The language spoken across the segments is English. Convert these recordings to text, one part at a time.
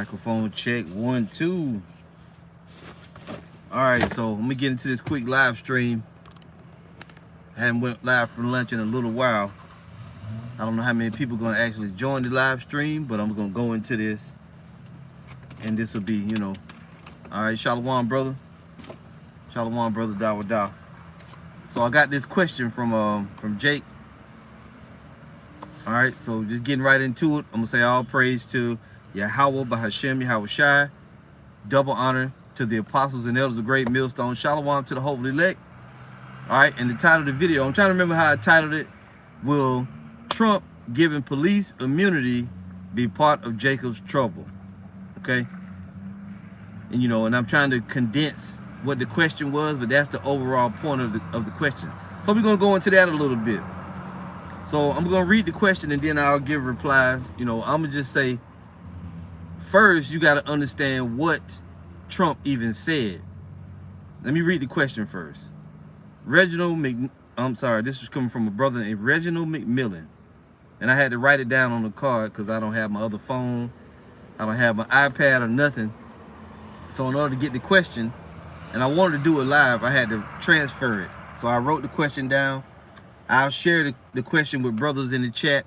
Microphone check 1 2. All right, so let me get into this quick live stream. I haven't went live for lunch in a little while. I don't know how many people are going to actually join the live stream, but I'm going to go into this, and this will be, all right. Shalom, brother. Shalom, brother. Dawadah. So I got this question from Jake. All right, so just getting right into it. I'm gonna say all praise to Yahweh Bahashem Yahweh Shai. Double honor to the apostles and elders of Great Millstone. Shalom to the hopefully elect. All right, and the title of the video, I'm trying to remember how I titled it. Will Trump giving police immunity be part of Jacob's trouble? Okay. And and I'm trying to condense what the question was, but that's the overall point of the question. So we're gonna go into that a little bit. So I'm gonna read the question and then I'll give replies. I'm gonna just say, first you gotta understand what Trump even said. Let me read the question first. This was coming from a brother named Reginald McMillan. And I had to write it down on the card because I don't have my other phone. I don't have my iPad or nothing. So in order to get the question, and I wanted to do it live, I had to transfer it. So I wrote the question down. I'll share the question with brothers in the chat,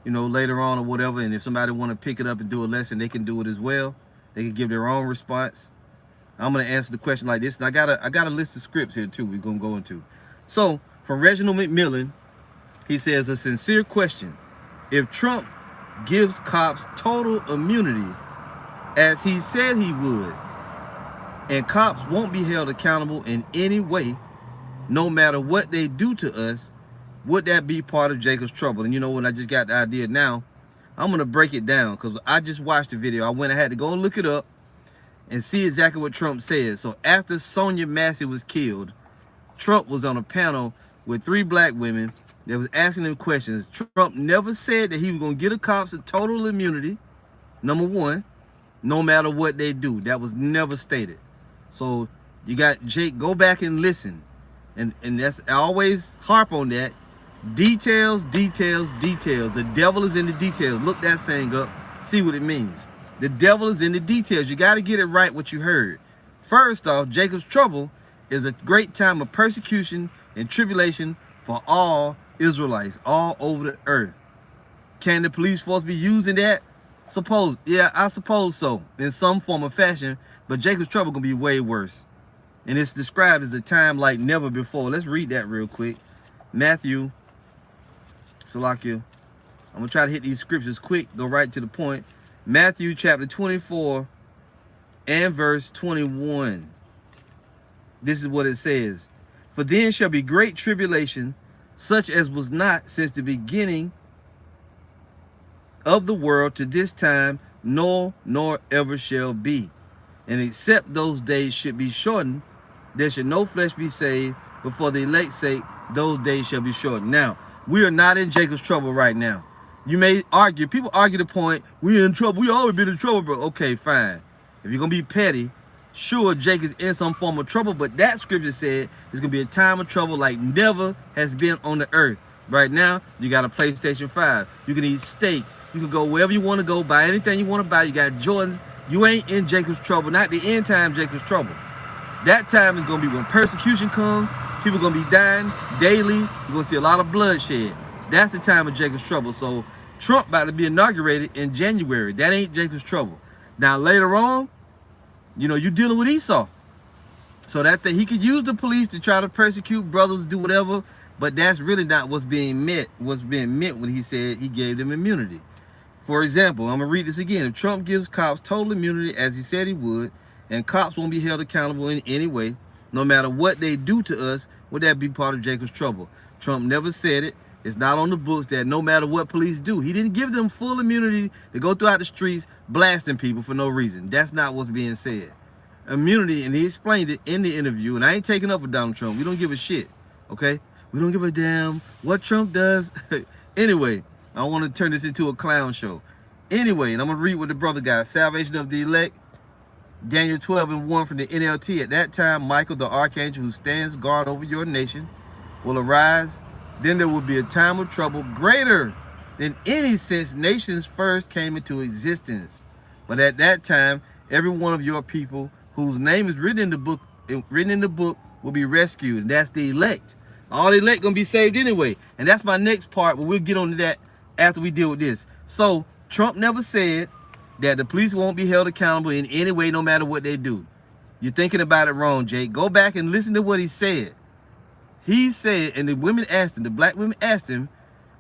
later on or whatever. And if somebody want to pick it up and do a lesson, they can do it as well. They can give their own response. I'm going to answer the question like this. And I got a list of scripts here too we're going to go into. So from Reginald McMillan, he says, a sincere question. If Trump gives cops total immunity, as he said he would, and cops won't be held accountable in any way, no matter what they do to us, would that be part of Jacob's trouble? And when I just got the idea now, I'm going to break it down because I just watched the video. I had to go and look it up and see exactly what Trump said. So after Sonia Massey was killed, Trump was on a panel with 3 black women that was asking them questions. Trump never said that he was going to get the cops a total immunity, number one, no matter what they do. That was never stated. So you got Jake, go back and listen. And that's, I always harp on that. Details, details, details. The devil is in the details. Look that saying up. See what it means. The devil is in the details. You got to get it right what you heard. First off, Jacob's trouble is a great time of persecution and tribulation for all Israelites all over the earth. Can the police force be using that? Yeah, I suppose so, in some form or fashion. But Jacob's trouble gonna be way worse. And it's described as a time like never before. Let's read that real quick. Matthew, Salakia. I'm going to try to hit these scriptures quick, go right to the point. Matthew chapter 24 and verse 21. This is what it says. For then shall be great tribulation, such as was not since the beginning of the world to this time, nor ever shall be. And except those days should be shortened, there should no flesh be saved, but for the elect's sake, those days shall be shortened. Now, we are not in Jacob's trouble right now. You may argue, people argue the point, we're in trouble, we always been in trouble, bro. Okay, fine. If you're going to be petty, sure, Jake is in some form of trouble, but that scripture said it's going to be a time of trouble like never has been on the earth. Right now, you got a PlayStation 5. You can eat steak. You can go wherever you want to go, buy anything you want to buy. You got Jordans. You ain't in Jacob's trouble, not the end time Jacob's trouble. That time is going to be when persecution comes. People are going to be dying daily. You're going to see a lot of bloodshed. That's the time of Jacob's trouble. So Trump about to be inaugurated in January. That ain't Jacob's trouble. Now later on, you're dealing with Esau. So that he could use the police to try to persecute brothers, do whatever. But that's really not what's being meant when he said he gave them immunity. For example, I'm going to read this again. If Trump gives cops total immunity as he said he would, and cops won't be held accountable in any way, no matter what they do to us, would that be part of Jacob's trouble? Trump never said it. It's not on the books that no matter what police do, he didn't give them full immunity to go throughout the streets blasting people for no reason. That's not what's being said. Immunity, and he explained it in the interview, and I ain't taking up for Donald Trump. We don't give a shit, okay? We don't give a damn what Trump does. Anyway, I want to turn this into a clown show. Anyway, and I'm going to read what the brother got. Salvation of the elect. Daniel 12:1 from the NLT. At that time, Michael, the archangel who stands guard over your nation, will arise. Then there will be a time of trouble greater than any since nations first came into existence. But at that time, every one of your people whose name is written in the book will be rescued, and that's the elect. All the elect gonna be saved anyway. And that's my next part, but we'll get on to that after we deal with this. So Trump never said that the police won't be held accountable in any way, no matter what they do. You're thinking about it wrong, Jake. Go back and listen to what he said. He said, and the women asked him, the black women asked him,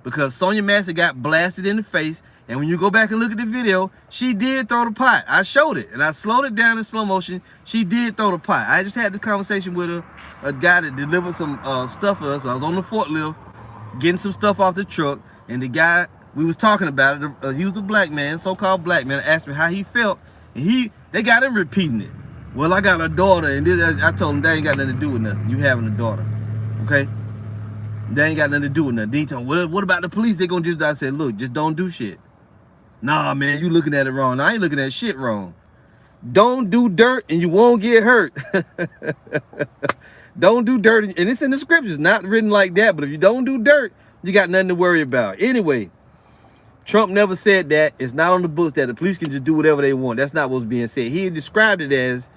because Sonya Massey got blasted in the face. And when you go back and look at the video, she did throw the pot. I showed it, and I slowed it down in slow motion. She did throw the pot. I just had this conversation with a guy that delivered some stuff for us. I was on the forklift getting some stuff off the truck, and the guy, we was talking about it, he was a black man, so-called black man, asked me how he felt, and they got him repeating it. Well, I got a daughter, and I told him that ain't got nothing to do with nothing. You having a daughter, okay? That ain't got nothing to do with nothing. Then he told me, what about the police? They gonna just, I said, look, just don't do shit. Nah, man, you looking at it wrong. I ain't looking at shit wrong. Don't do dirt and you won't get hurt. Don't do dirt, and it's in the scriptures, not written like that, but if you don't do dirt, you got nothing to worry about. Anyway, Trump never said that. It's not on the books that the police can just do whatever they want. That's not what's being said. He described it as,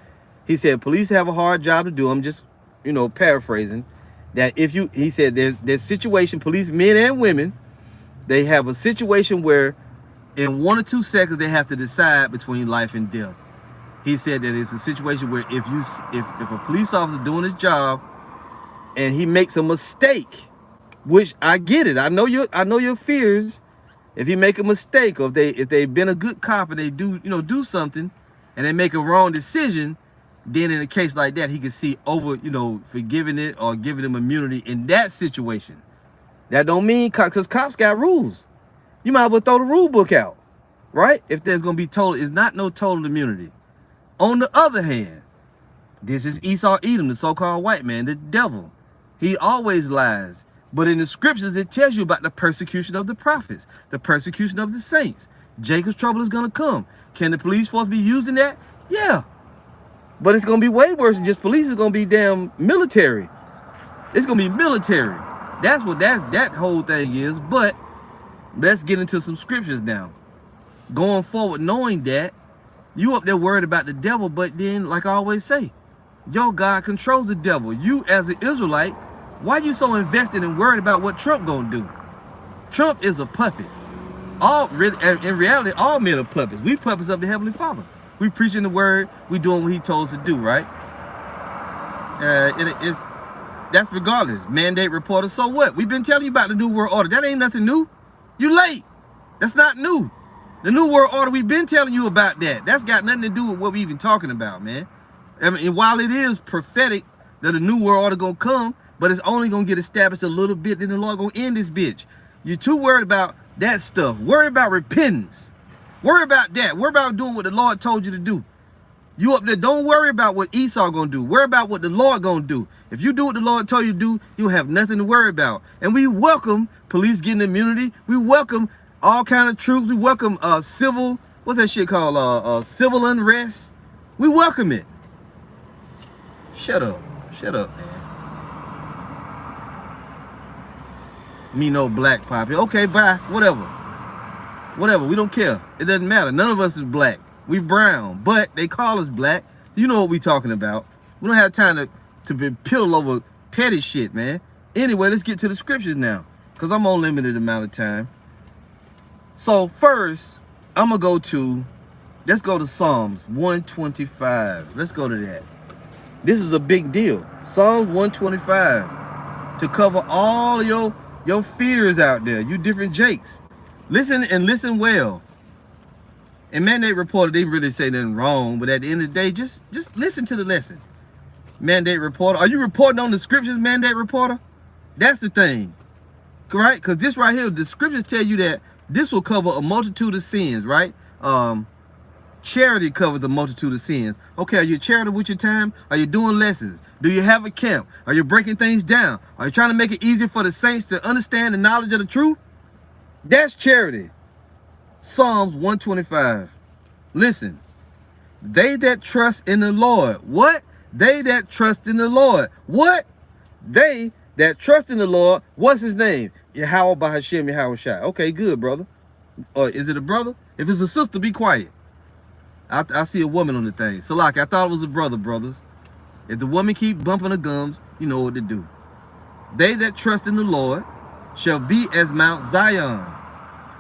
he said, police have a hard job to do. I'm just, paraphrasing. That he said there's situation, police, men and women, they have a situation where in 1 or 2 seconds they have to decide between life and death. He said that it's a situation where if a police officer doing his job and he makes a mistake, which I get it, I know your fears. If he make a mistake, or if they've been a good cop and they do something and they make a wrong decision, then in a case like that, he can see over, forgiving it or giving him immunity in that situation. That don't mean, because cops got rules. You might as well throw the rule book out, right? If there's going to be it's not no total immunity. On the other hand, this is Esau Edom, the so-called white man, the devil. He always lies. But in the scriptures, it tells you about the persecution of the prophets, the persecution of the saints. Jacob's trouble is going to come. Can the police force be using that? Yeah. But it's going to be way worse than just police. It's going to be damn military. It's going to be military. That's what that whole thing is. But let's get into some scriptures now. Going forward, knowing that you up there worried about the devil, but then, like I always say, your God controls the devil. You as an Israelite, why you so invested and worried about what Trump gonna do? Trump is a puppet. In reality, all men are puppets. We puppets of the Heavenly Father. We preaching the word. We doing what He told us to do, right? That's regardless. Mandate reporter. So what? We've been telling you about the New World Order. That ain't nothing new. You late. That's not new. The New World Order, we've been telling you about that. That's got nothing to do with what we even talking about, man. I mean, while it is prophetic that the New World Order gonna come, but it's only gonna get established a little bit, then the Lord gonna end this bitch. You're too worried about that stuff. Worry about repentance. Worry about that. Worry about doing what the Lord told you to do. You up there, don't worry about what Esau gonna do. Worry about what the Lord gonna do. If you do what the Lord told you to do, you'll have nothing to worry about. And we welcome police getting immunity. We welcome all kind of troops. We welcome civil, what's that shit called? Civil unrest. We welcome it. Shut up, man. Me no black poppy. Okay, bye. Whatever. We don't care. It doesn't matter. None of us is black. We brown, but they call us black. You know what we talking about. We don't have time to be piddle over petty shit, man. Anyway, let's get to the scriptures now, because I'm on limited amount of time. So first, let's go to Psalms 125. Let's go to that. This is a big deal. Psalms 125. To cover all of your fears out there, you different Jakes. Listen and listen well. And Mandate Reporter didn't really say nothing wrong, but at the end of the day, just listen to the lesson. Mandate Reporter, are you reporting on the scriptures, Mandate Reporter? That's the thing, right? Because this right here, the scriptures tell you that this will cover a multitude of sins, right? Charity covers a multitude of sins. Okay, are you charitable with your time? Are you doing lessons? Do you have a camp? Are you breaking things down? Are you trying to make it easier for the saints to understand the knowledge of the truth? That's charity. Psalms 125. Listen. They that trust in the Lord. What? They that trust in the Lord. What? They that trust in the Lord. What's his name? Yahweh Bahashem Yahweh Shai. Okay, good, brother. Or is it a brother? If it's a sister, be quiet. I see a woman on the thing. So like, I thought it was a brother, brothers. If the woman keep bumping her gums, you know what to do. They that trust in the Lord shall be as Mount Zion,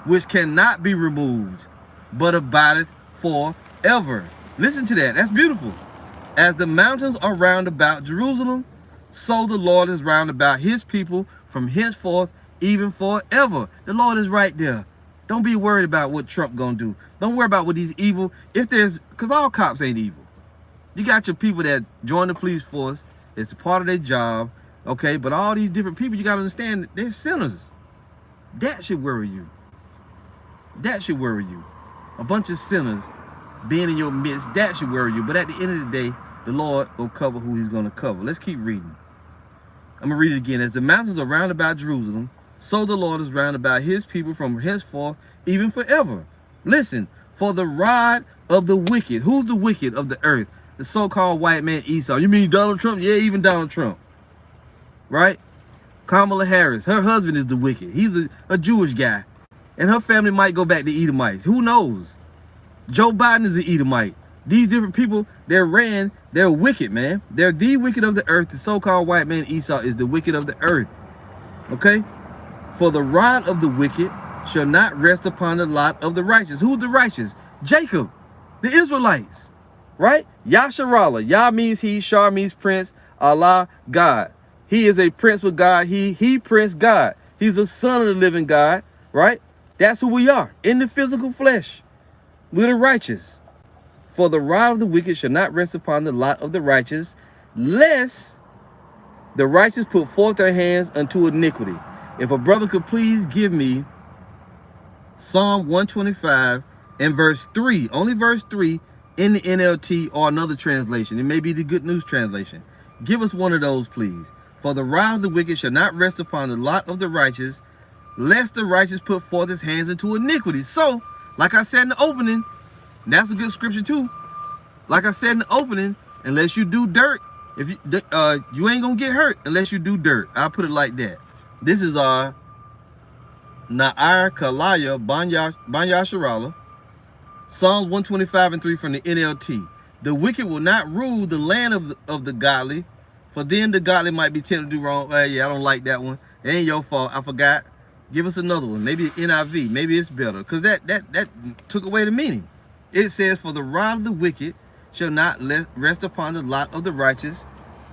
which cannot be removed, but abideth forever. Listen to that. That's beautiful. As the mountains are round about Jerusalem, so the Lord is round about his people from henceforth, even forever. The Lord is right there. Don't be worried about what Trump gonna do. Don't worry about what these evil, because all cops ain't evil. You got your people that join the police force. It's a part of their job, okay? But all these different people, you got to understand, they're sinners. That should worry you. That should worry you. A bunch of sinners being in your midst, that should worry you. But at the end of the day, the Lord will cover who he's going to cover. Let's keep reading. I'm going to read it again. As the mountains are round about Jerusalem, so the Lord is round about his people from henceforth, even forever. Listen, for the rod of the wicked. Who's the wicked of the earth? The so-called white man Esau. You mean Donald Trump? Yeah, even Donald Trump. Right? Kamala Harris. Her husband is the wicked. He's a Jewish guy. And her family might go back to Edomites. Who knows? Joe Biden is an Edomite. These different people, they're wicked, man. They're the wicked of the earth. The so-called white man Esau is the wicked of the earth. Okay? For the rod of the wicked shall not rest upon the lot of the righteous. Who's the righteous? Jacob. The Israelites. Right? Yasharallah. Yah means he, Shar means prince, Allah, God. He is a prince with God. He prince God. He's the son of the living God. Right? That's who we are. In the physical flesh. We're the righteous. For the rod of the wicked shall not rest upon the lot of the righteous, lest the righteous put forth their hands unto iniquity. If a brother could please give me Psalm 125 and verse 3, only verse 3 in the NLT or another translation. It may be the Good News translation. Give us one of those, please. For the rod of the wicked shall not rest upon the lot of the righteous, lest the righteous put forth his hands into iniquity. So, like I said in the opening, that's a good scripture too. Like I said in the opening, unless you do dirt, if you ain't gonna get hurt unless you do dirt. I'll put it like that. This is our Na'ar Kalaya Banyasharala, Psalms 125 and 3 from the NLT. The wicked will not rule the land of the godly, for then the godly might be tempted to do wrong. Yeah, I don't like that one. It ain't your fault. I forgot. Give us another one. Maybe NIV. Maybe it's better. Because that took away the meaning. It says, for the rod of the wicked shall not rest upon the lot of the righteous,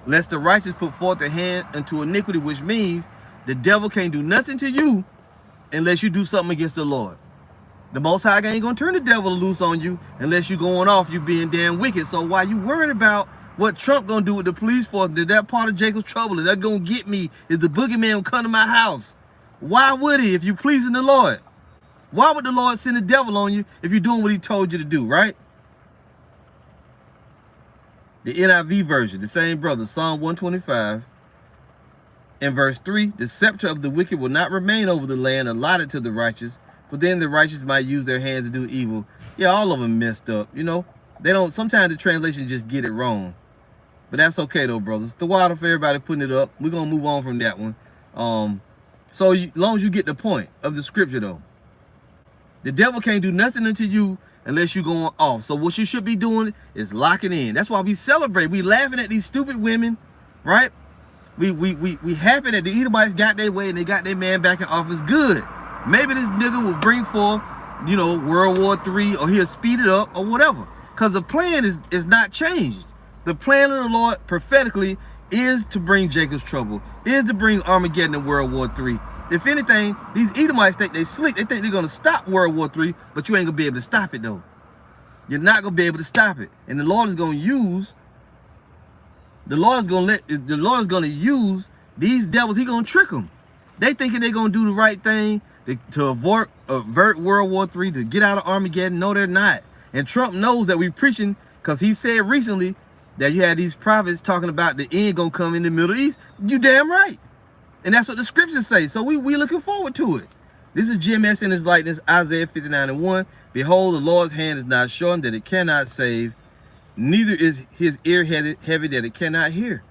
lest the righteous put forth their hand unto iniquity, which means the devil can't do nothing to you unless you do something against the Lord. The Most High ain't gonna turn the devil loose on you unless you going off, you being damn wicked. So why you worried about what Trump gonna do with the police force? Is that part of Jacob's trouble? Is that gonna get me? Is the boogeyman gonna come to my house? Why would he if you pleasing the Lord? Why would the Lord send the devil on you if you're doing what he told you to do, right? The NIV version, the same brother, Psalm 125 and verse 3, the scepter of the wicked will not remain over the land allotted to the righteous, for then the righteous might use their hands to do evil. Yeah, all of them messed up, you know. They don't, sometimes the translation just get it wrong. But that's okay though, brothers. The wild for everybody putting it up. We're going to move on from that one. So long as you get the point of the scripture though. The devil can't do nothing unto you unless you're going off. So what you should be doing is locking in. That's why we celebrate. We laughing at these stupid women, right? We happy that the Edomites got their way and they got their man back in office. Good. Maybe this nigga will bring forth, you know, World War III, or he'll speed it up or whatever. Because the plan is not changed. The plan of the Lord prophetically is to bring Jacob's trouble, is to bring Armageddon and World War III. If anything, these Edomites think they slick. They think they're going to stop World War III, but you ain't going to be able to stop it, though. You're not going to be able to stop it. And the Lord is going to use, the Lord is going to use these devils. He's going to trick them. They thinking they're going to do the right thing to avert World War III, to get out of Armageddon. No, they're not. And Trump knows that we're preaching, because he said recently that you had these prophets talking about the end going to come in the Middle East. You damn right. And that's what the scriptures say. So we looking forward to it. This is GMS in his likeness, Isaiah 59 and 1. Behold, the Lord's hand is not shortened that it cannot save, neither is his ear heavy that it cannot hear.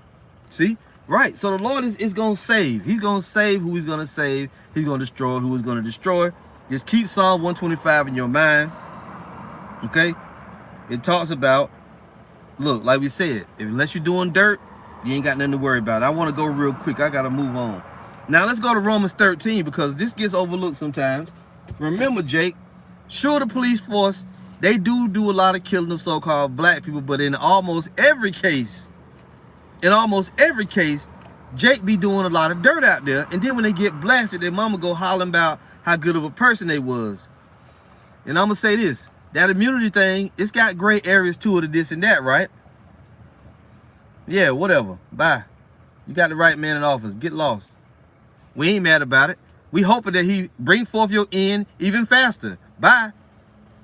See? Right. So the Lord is going to save. He's going to save who he's going to save. He's going to destroy who he's going to destroy. Just keep Psalm 125 in your mind. Okay? it talks about, look, like we said, unless you're doing dirt, you ain't got nothing to worry about. I want to go real quick. I got to move on. Now, let's go to Romans 13 because this gets overlooked sometimes. Remember, Jake, sure, the police force, they do a lot of killing of so-called black people, but in almost every case, Jake be doing a lot of dirt out there. And then when they get blasted, their mama go hollering about how good of a person they was. And I'm going to say this, that immunity thing, it's got gray areas to it, this and that, right? Yeah, whatever. Bye. You got the right man in office. Get lost. We ain't mad about it. We hoping that he bring forth your end even faster. Bye.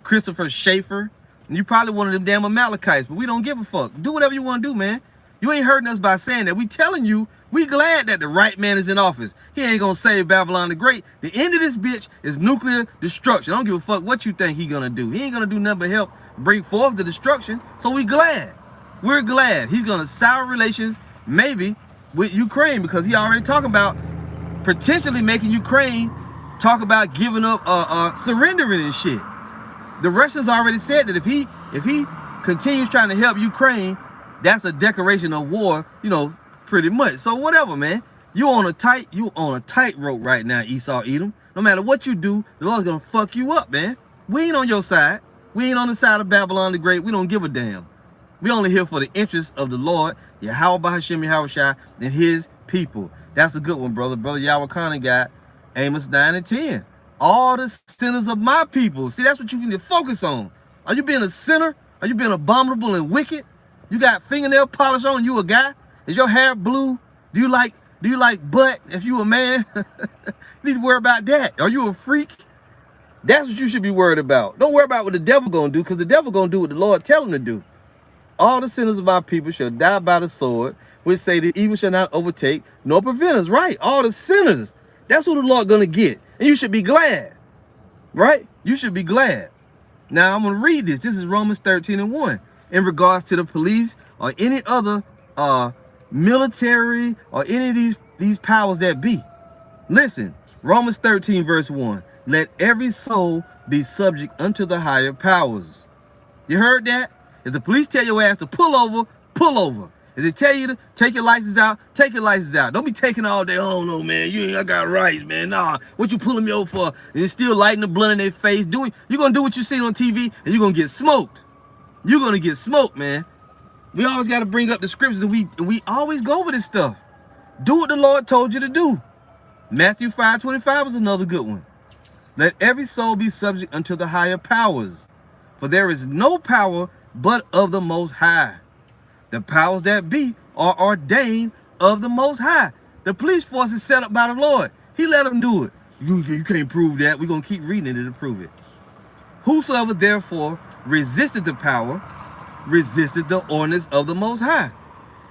Christopher Schaefer. And you probably one of them damn Amalekites, but we don't give a fuck. Do whatever you want to do, man. You ain't hurting us by saying that. We telling you, we glad that the right man is in office. He ain't gonna save Babylon the Great. The end of this bitch is nuclear destruction. I don't give a fuck what you think he gonna do. He ain't gonna do nothing but help bring forth the destruction. So we glad. We're glad. He's gonna sour relations, maybe, with Ukraine, because he already talking about potentially making Ukraine talk about giving up, surrendering and shit. The Russians already said that if he continues trying to help Ukraine, that's a declaration of war, you know, pretty much. So whatever, man. You on a tightrope right now, Esau Edom. No matter what you do, the Lord's gonna fuck you up, man. We ain't on your side. We ain't on the side of Babylon the Great. We don't give a damn. We only here for the interests of the Lord, Yahweh Bahashim Yahushua, and his people. That's a good one, brother. Brother Yahweh Khan got Amos 9 and 10. All the sinners of my people. See, that's what you need to focus on. Are you being a sinner? Are you being abominable and wicked? You got fingernail polish on, you a guy? Is your hair blue? Do you like butt if you a man? You need to worry about that. Are you a freak? That's what you should be worried about. Don't worry about what the devil gonna do, because the devil gonna do what the Lord tell him to do. All the sinners of our people shall die by the sword, which say that evil shall not overtake nor prevent us. Right? All the sinners. That's who the Lord gonna get. And you should be glad. Right? You should be glad. Now I'm gonna read this. This is Romans 13 and 1. In regards to the police or any other military or any of these powers that be. Listen, Romans 13 verse 1. Let every soul be subject unto the higher powers. You heard that? If the police tell your ass to pull over, pull over. If they tell you to take your license out, take your license out. Don't be taking all day. Oh no, man, I got rights, man. Nah, what you pulling me over for? And you're still lighting the blunt in their face. You're gonna do what you see on TV, and you're gonna get smoked. You're gonna get smoked, man. We always gotta bring up the scriptures, and we always go over this stuff. Do what the Lord told you to do. Matthew 5:25 is another good one. Let every soul be subject unto the higher powers, for there is no power but of the Most High. The powers that be are ordained of the Most High. The police force is set up by the Lord. He let them do it. You can't prove that. We're going to keep reading it to prove it. Whosoever therefore resisted the power, resisted the ordinance of the Most High.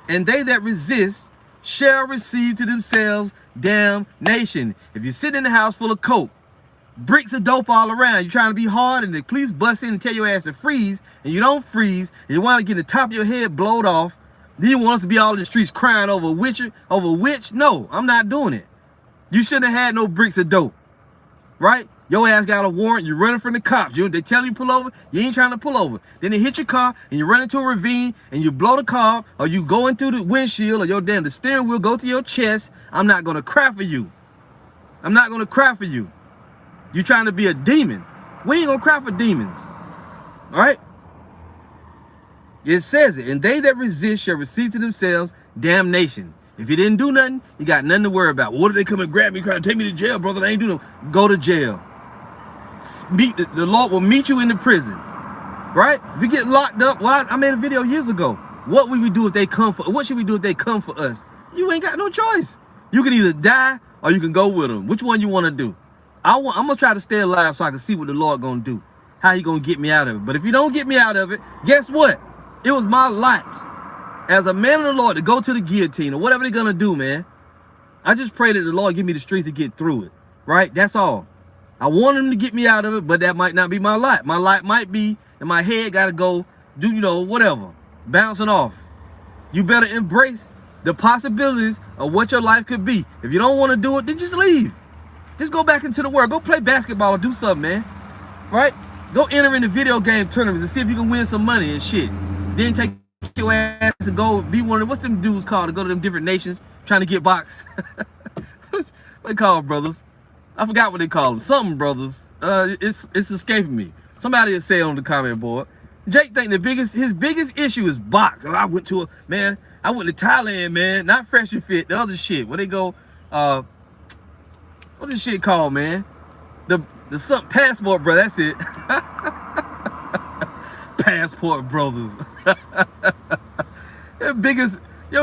And they that resist shall receive to themselves damnation. If you sit in a house full of coke, bricks of dope all around, you're trying to be hard, and the police bust in and tell your ass to freeze, and you don't freeze, and you want to get the top of your head blowed off, then you want us to be all in the streets crying over which? No, I'm not doing it. You shouldn't have had no bricks of dope, right? Your ass got a warrant, you're running from the cops. They tell you to pull over, you ain't trying to pull over. Then they hit your car, and you run into a ravine, and you blow the car up, or you go into the windshield, or the steering wheel go to your chest. I'm not going to cry for you. I'm not going to cry for you. You trying to be a demon. We ain't gonna cry for demons. All right? It says it. And they that resist shall receive to themselves damnation. If you didn't do nothing, you got nothing to worry about. What if they come and grab me, trying to take me to jail, brother? I ain't doing nothing. Go to jail. The Lord will meet you in the prison. Right? If you get locked up, well, I made a video years ago. What would we do if they come for? What should we do if they come for us? You ain't got no choice. You can either die or you can go with them. Which one you want to do? I'm going to try to stay alive so I can see what the Lord going to do. How he going to get me out of it. But if you don't get me out of it, guess what? It was my lot as a man of the Lord to go to the guillotine or whatever they're going to do, man. I just pray that the Lord give me the strength to get through it. Right? That's all. I want him to get me out of it, but that might not be my lot. My lot might be that my head got to go do, whatever. Bouncing off. You better embrace the possibilities of what your life could be. If you don't want to do it, then just leave. Just go back into the world. Go play basketball or do something, man. Right? Go enter in the video game tournaments and see if you can win some money and shit. Then take your ass and go be one of, what's them dudes called to go to them different nations trying to get box? What they call them, brothers? I forgot what they call them. Something brothers. It's escaping me. Somebody will say it on the comment board. Jake think his biggest issue is box. I went to Thailand, man. Not Fresh and Fit. The other shit. Where they go? What's this shit called, man? The something Passport, bro. That's it. Passport Brothers. Your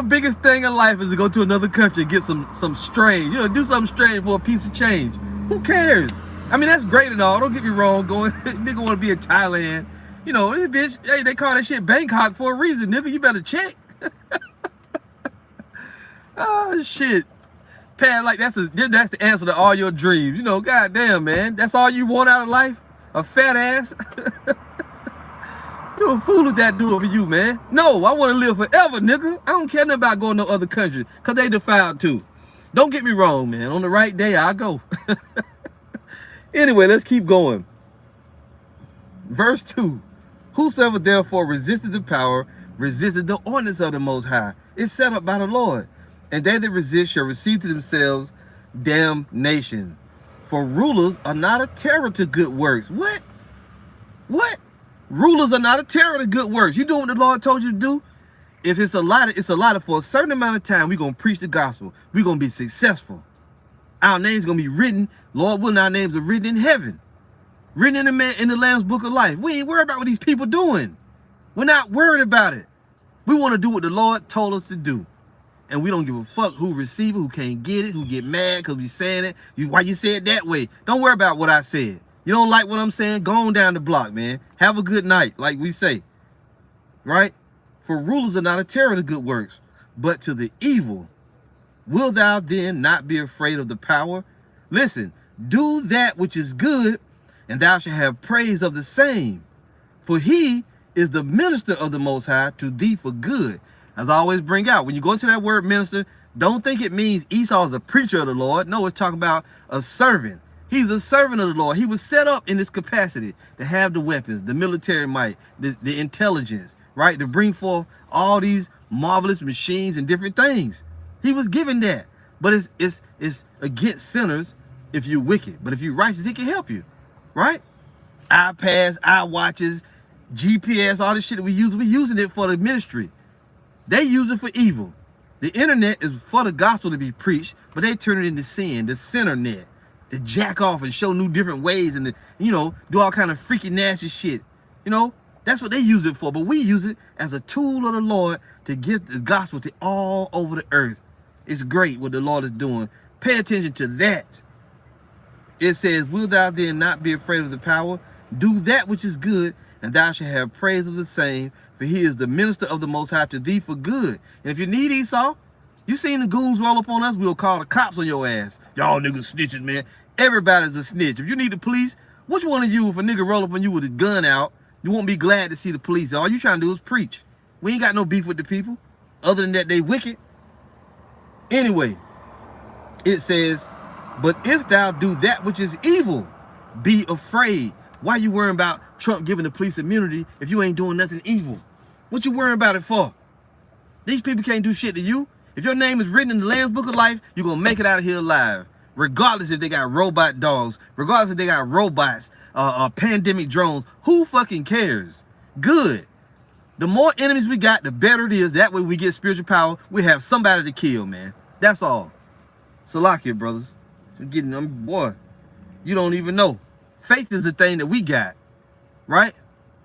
biggest thing in life is to go to another country and get some strange. Do something strange for a piece of change. Who cares? I mean, that's great and all. Don't get me wrong. Nigga want to be in Thailand. This bitch, hey, they call that shit Bangkok for a reason, nigga. You better check. Oh, shit. Pat, like, that's the answer to all your dreams. Goddamn, man. That's all you want out of life? A fat ass? You a fool if that do it for you, man. No, I want to live forever, nigga. I don't care nothing about going to other countries, because they defiled too. Don't get me wrong, man. On the right day, I'll go. Anyway, let's keep going. Verse 2. Whosoever therefore resisted the power, resisted the ordinance of the Most High. It's set up by the Lord. And they that resist shall receive to themselves damnation. For rulers are not a terror to good works. What? Rulers are not a terror to good works. You doing what the Lord told you to do? If it's allotted for a certain amount of time, we're going to preach the gospel. We're going to be successful. Our names going to be written. Lord willing, our names are written in heaven. Written in the Lamb's Book of Life. We ain't worried about what these people doing. We're not worried about it. We want to do what the Lord told us to do. And we don't give a fuck who receive it, who can't get it, who get mad because we saying it. Why you say it that way? Don't worry about what I said. You don't like what I'm saying? Go on down the block, man. Have a good night, like we say. Right? For rulers are not a terror to good works, but to the evil. Will thou then not be afraid of the power? Listen, do that which is good, and thou shalt have praise of the same. For he is the minister of the Most High to thee for good. As I always bring out, when you go into that word minister, don't think it means Esau is a preacher of the Lord. No, it's talking about a servant. He's a servant of the Lord. He was set up in this capacity to have the weapons, the military might, the intelligence, right? To bring forth all these marvelous machines and different things. He was given that. But it's against sinners if you're wicked. But if you're righteous, it can help you, right? iPads, iWatches, GPS, all this shit that we're using it for the ministry. They use it for evil. The internet is for the gospel to be preached, but they turn it into sin, the sinner net, to jack off and show new different ways and do all kind of freaky nasty shit. That's what they use it for. But we use it as a tool of the Lord to get the gospel to all over the earth. It's great what the Lord is doing. Pay attention to that. It says, will thou then not be afraid of the power? Do that which is good, and thou shalt have praise of the same. For he is the minister of the Most High to thee for good. And if you need Esau, you seen the goons roll up on us, we'll call the cops on your ass. Y'all niggas snitches, man. Everybody's a snitch. If you need the police, which one of you, if a nigga roll up on you with a gun out, you won't be glad to see the police. All you trying to do is preach. We ain't got no beef with the people. Other than that, they wicked. Anyway, it says, but if thou do that which is evil, be afraid. Why you worrying about Trump giving the police immunity if you ain't doing nothing evil? What you worrying about it for? These people can't do shit to you. If your name is written in the Lamb's Book of Life, you're going to make it out of here alive. Regardless if they got robot dogs, regardless if they got robots, pandemic drones, who fucking cares? Good. The more enemies we got, the better it is. That way we get spiritual power. We have somebody to kill, man. That's all. Salakia, brothers. Boy, you don't even know. Faith is the thing that we got, right?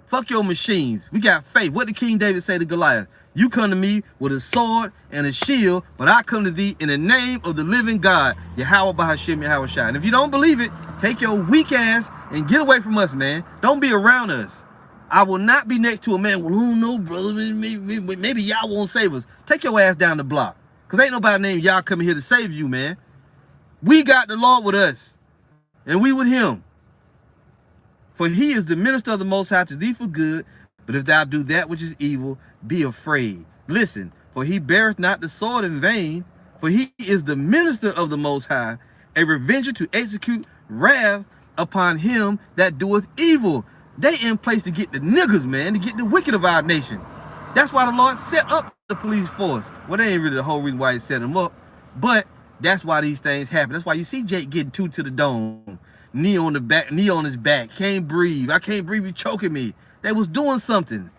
Fuck your machines. We got faith. What did King David say to Goliath? You come to me with a sword and a shield, but I come to thee in the name of the living God, Yahweh Bahashim Yahweh Shai. And if you don't believe it, take your weak ass and get away from us, man. Don't be around us. I will not be next to a man, well, who know, brother, maybe y'all won't save us. Take your ass down the block, because ain't nobody named y'all coming here to save you, man. We got the Lord with us, and we with him. For he is the minister of the Most High to thee for good, but if thou do that which is evil, be afraid. Listen, for he beareth not the sword in vain, for he is the minister of the Most High, a revenger to execute wrath upon him that doeth evil. They in place to get the niggas, man, to get the wicked of our nation. That's why the Lord set up the police force. Well, that ain't really the whole reason why he set them up, but that's why these things happen. That's why you see Jake getting two to the dome, knee on the back, knee on his back, can't breathe. I can't breathe, you choking me. They was doing something.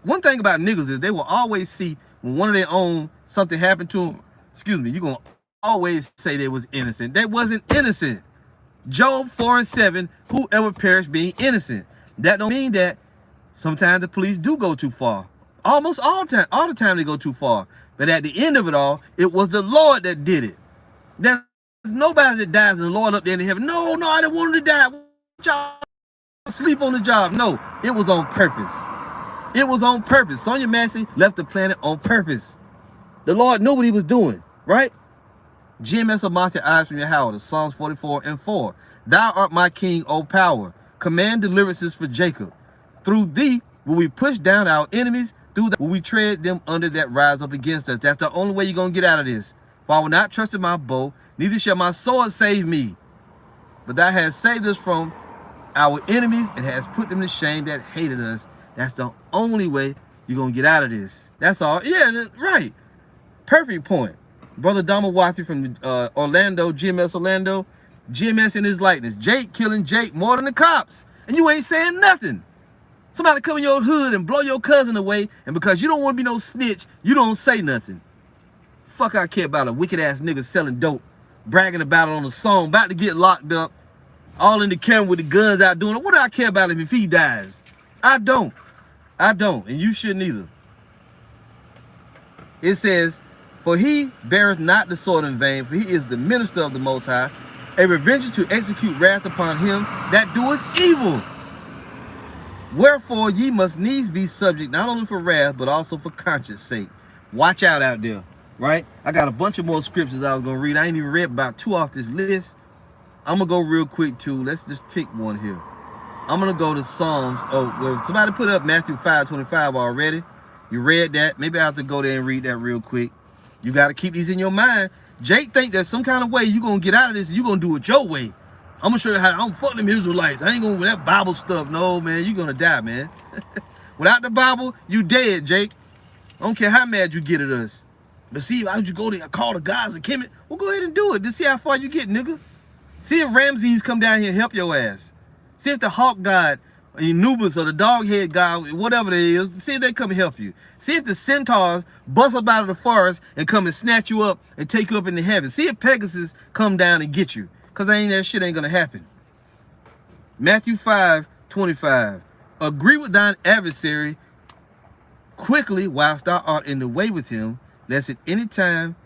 One thing about niggas is they will always see when one of their own something happened to them. Excuse me, you gonna always say they was innocent. They wasn't innocent. Job 4:7, whoever perished being innocent. That don't mean that sometimes the police do go too far. Almost all the time they go too far. But at the end of it all, it was the Lord that did it. There's nobody that dies and the Lord up there in heaven. No, I didn't want him to die. Y'all sleep on the job. No, it was on purpose. It was on purpose. Sonia Massey left the planet on purpose. The Lord knew what he was doing, right? GMS will mount your eyes from your house. Psalms 44:4. Thou art my king, O power. Command deliverances for Jacob. Through thee will we push down our enemies. Through that will we tread them under that rise up against us. That's the only way you're going to get out of this. For I will not trust in my bow, neither shall my sword save me. But thou hast saved us from our enemies and hast put them to shame that hated us. That's the only way you're going to get out of this. That's all. Yeah, right. Perfect point. Brother Dama Wathi from Orlando, GMS Orlando. GMS in his likeness. Jake killing Jake more than the cops. And you ain't saying nothing. Somebody come in your hood and blow your cousin away, and because you don't want to be no snitch, you don't say nothing. Fuck I care about a wicked ass nigga selling dope, bragging about it on a song, about to get locked up, all in the camera with the guns out doing it. What do I care about him if he dies? I don't. And you shouldn't either. It says, for he beareth not the sword in vain, for he is the minister of the Most High, a revenger to execute wrath upon him that doeth evil. Wherefore ye must needs be subject, not only for wrath, but also for conscience sake. Watch out there, right? I got a bunch of more scriptures I was going to read. I ain't even read about 2 off this list. I'm going to go real quick, too. Let's just pick one here. I'm going to go to Psalms. Oh, well, somebody put up Matthew 5:25 already. You read that. Maybe I have to go there and read that real quick. You got to keep these in your mind. Jake think there's some kind of way you're going to get out of this and you're going to do it your way. I'm going to show you how I don't fuck them Israelites. I ain't going with that Bible stuff. No, man, you're going to die, man. Without the Bible, you dead, Jake. I don't care how mad you get at us. But see, why don't you go there and call the guys and Kemet? Well, go ahead and do it. Just see how far you get, nigga. See if Ramses come down here and help your ass. See if the Hawk God, or Anubis, or the Dog Head God, whatever it is, see if they come and help you. See if the centaurs bust up out of the forest and come and snatch you up and take you up into heaven. See if Pegasus come down and get you. Because that shit ain't going to happen. Matthew 5:25. Agree with thine adversary quickly whilst thou art in the way with him, lest at any time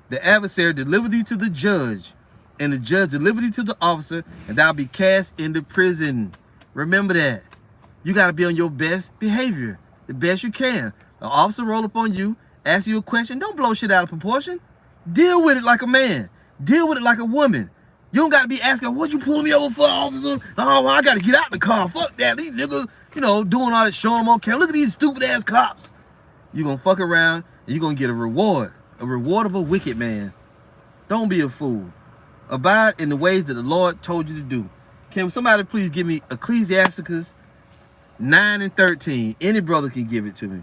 the adversary deliver thee to the judge, and the judge deliver thee to the officer, and thou be cast into prison. Remember that. You got to be on your best behavior, the best you can. The officer roll up on you, ask you a question. Don't blow shit out of proportion. Deal with it like a man. Deal with it like a woman. You don't got to be asking, what you pulling me over for, officer? Oh, well, I got to get out the car. Fuck that. These niggas, doing all that, showing them on camera. Look at these stupid ass cops. You're going to fuck around and you're going to get a reward of a wicked man. Don't be a fool. Abide in the ways that the Lord told you to do. Can somebody please give me Ecclesiasticus 9:13? Any brother can give it to me.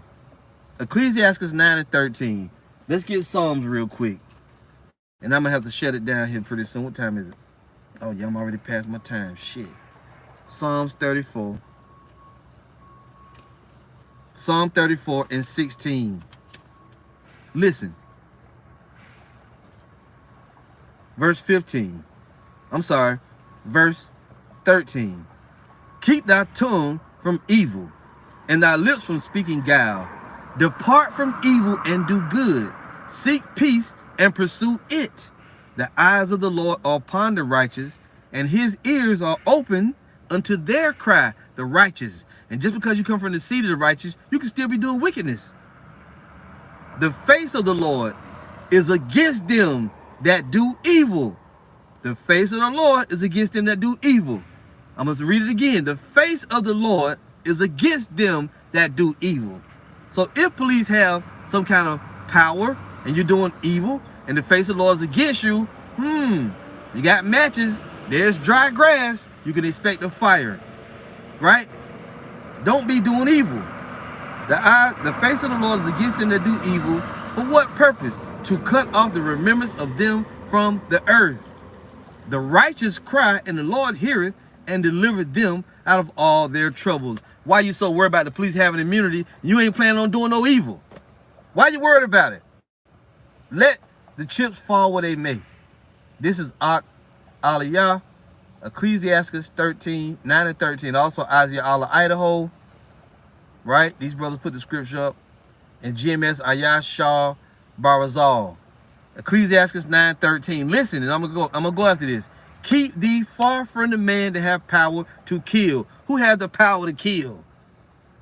Ecclesiasticus 9:13. Let's get Psalms real quick. And I'm going to have to shut it down here pretty soon. What time is it? Oh, yeah, I'm already past my time. Shit. Psalms 34. Psalm 34:16. Listen. Verse 15. I'm sorry. Verse 13. Keep thy tongue from evil, and thy lips from speaking guile. Depart from evil and do good. Seek peace and pursue it. The eyes of the Lord are upon the righteous, and his ears are open unto their cry, the righteous. And just because you come from the seed of the righteous, you can still be doing wickedness. The face of the Lord is against them that do evil. The face of the Lord is against them that do evil. I must read it again. The face of the Lord is against them that do evil. So if police have some kind of power and you're doing evil and the face of the Lord is against you, you got matches, there's dry grass, you can expect a fire. right? Don't be doing evil. The face of the Lord is against them that do evil. For what purpose? To cut off the remembrance of them from the earth. The righteous cry, and the Lord heareth, and delivereth them out of all their troubles. Why you so worried about the police having immunity? You ain't planning on doing no evil. Why you worried about it? Let the chips fall where they may. This is Aliyah, Ecclesiastes 13, 9 and 13. Also Isaiah Allah, Idaho. Right? These brothers put the scripture up. And GMS Ayah Shah Barazal. Ecclesiastes 9:13. Listen, and I'm gonna go after this. Keep thee far from the man that have power to kill. Who has the power to kill?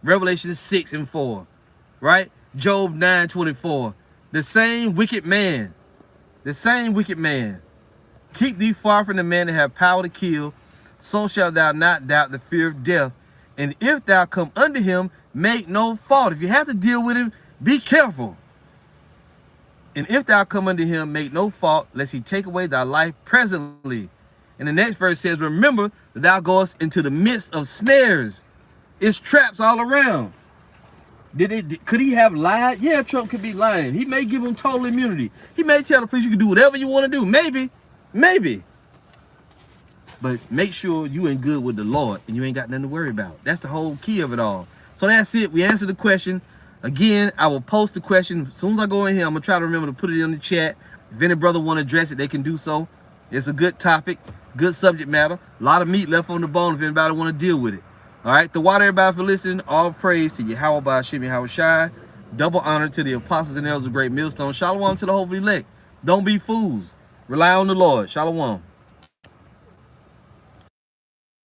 Revelation 6 and 4. Right? Job 9:24. The same wicked man. The same wicked man. Keep thee far from the man that have power to kill, so shalt thou not doubt the fear of death. And if thou come unto him, make no fault. If you have to deal with him, be careful. And if thou come unto him, make no fault, lest he take away thy life presently. And the next verse says, remember that thou goest into the midst of snares. It's traps all around. Could he have lied? Yeah, Trump could be lying. He may give him total immunity. He may tell the police you can do whatever you want to do. Maybe. But make sure you in good with the Lord and you ain't got nothing to worry about. That's the whole key of it all. So that's it. We answered the question. Again, I will post the question. As soon as I go in here, I'm going to try to remember to put it in the chat. If any brother want to address it, they can do so. It's a good topic, good subject matter. A lot of meat left on the bone if anybody want to deal with it. All right. The water, everybody, for listening. All praise to Yahweh Ba'ashim Yahweh Shai. Double honor to the apostles and elders of Great Millstone. Shalom to the hopefully elect. Don't be fools. Rely on the Lord. Shalom.